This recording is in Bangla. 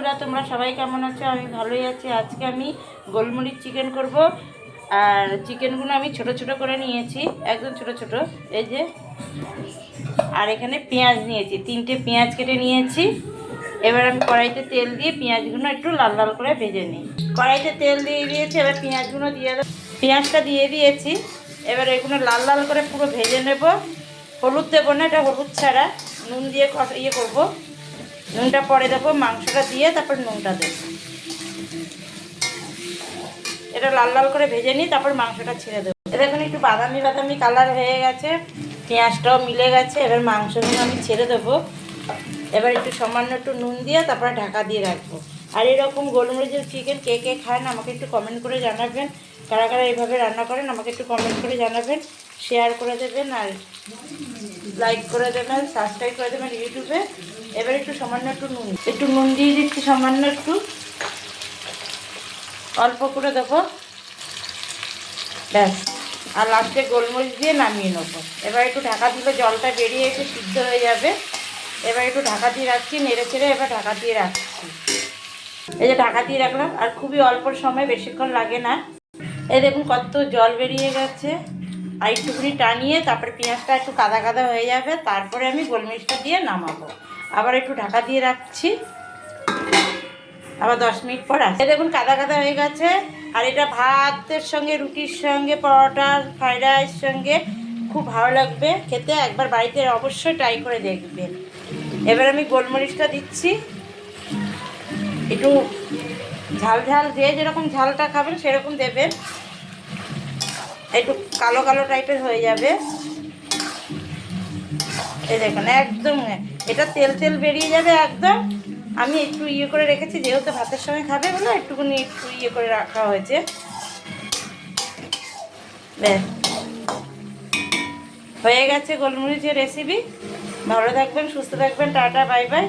বন্ধুরা, তোমরা সবাই কেমন আছো? আমি ভালোই আছি। আজকে আমি গোলমরিচ চিকেন করব। আর চিকেনগুলো আমি ছোট ছোট করে নিয়েছি, একদম ছোট ছোট, এই যে। আর এখানে পেঁয়াজ নিয়েছি, 3টে পেঁয়াজ কেটে নিয়েছি। এবার আমি কড়াইতে তেল দিয়ে পেঁয়াজগুলো একটু লাল লাল করে ভেজে নিই। কড়াইতে তেল দিয়ে দিয়েছি, এবার পেঁয়াজগুলো দিয়ে দেবো। পেঁয়াজটা দিয়ে দিয়েছি, এবার এগুলো লাল লাল করে পুরো ভেজে নেব। হলুদ দেবো না, এটা হলুদ ছাড়া, নুন দিয়ে করবো। নুনটা পরে দেবো, মাংসটা দিয়ে তারপর নুনটা দেবো। এটা লাল লাল করে ভেজে নিই, তারপর মাংসটা ছেড়ে দেবো। এটা এখন একটু বাদামি বাদামি কালার হয়ে গেছে, পেঁয়াজটাও মিলে গেছে। এবার মাংসগুলো আমি ছেড়ে দেবো। এবার একটু সামান্য একটু নুন দিয়ে তারপরে ঢাকা দিয়ে রাখবো। আর এরকম গোলমরিচের চিকেন কে কে খায় না আমাকে একটু কমেন্ট করে জানাবেন। কারা কারা এইভাবে রান্না করেন আমাকে একটু কমেন্ট করে জানাবেন, শেয়ার করে দেবেন, আর লাইক করে দেবেন, সাবস্ক্রাইব করে দেবেন ইউটিউবে। এবার একটু সামান্য একটু নুন দিয়ে দিচ্ছি, সামান্য একটু অল্প করে দেবো, ব্যাস। আর লাস্টে গোলমরিচ দিয়ে নামিয়ে নেবো। এবার একটু ঢাকা দিলে জলটা বেরিয়ে এসে সিদ্ধ হয়ে যাবে। এবার একটু ঢাকা দিয়ে রাখছি, নেড়ে ছেড়ে এবার ঢাকা দিয়ে রাখছি। এই যে ঢাকা দিয়ে রাখলাম, আর খুবই অল্প সময়, বেশিক্ষণ লাগে না। এই দেখুন কত জল বেরিয়ে গেছে। আর একটুখানি টানিয়ে তারপরে পেঁয়াজটা একটু কাদা কাদা হয়ে যাবে, তারপরে আমি গোলমরিচটা দিয়ে নামাবো। আবার একটু ঢাকা দিয়ে রাখছি, আবার 10 মিনিট পর আসে। দেখুন কাদা কাদা হয়ে গেছে। আর এটা ভাতের সঙ্গে, রুটির সঙ্গে, পরোটার, ফ্রাইড রাইস সঙ্গে খুব ভালো লাগবে খেতে। একবার বাড়িতে অবশ্যই ট্রাই করে দেখবেন। এবার আমি গোলমরিচটা দিচ্ছি, একটু ঝাল ঝাল, যে যেরকম ঝালটা খাবেন সেরকম দেবেন। একটু কালো কালো টাইপের হয়ে যাবে। এই দেখুন একদম এটা তেল তেল বেরিয়ে যাবে একদম। আমি একটু করে রেখেছি, যেহেতু ভাতের সঙ্গে খাবে বলে একটুখানি একটু করে রাখা হয়েছে। ব্যাস, হয়ে গেছে গোলমরিচের রেসিপি। ভালো থাকবেন, সুস্থ থাকবেন, টাটা, বাই বাই।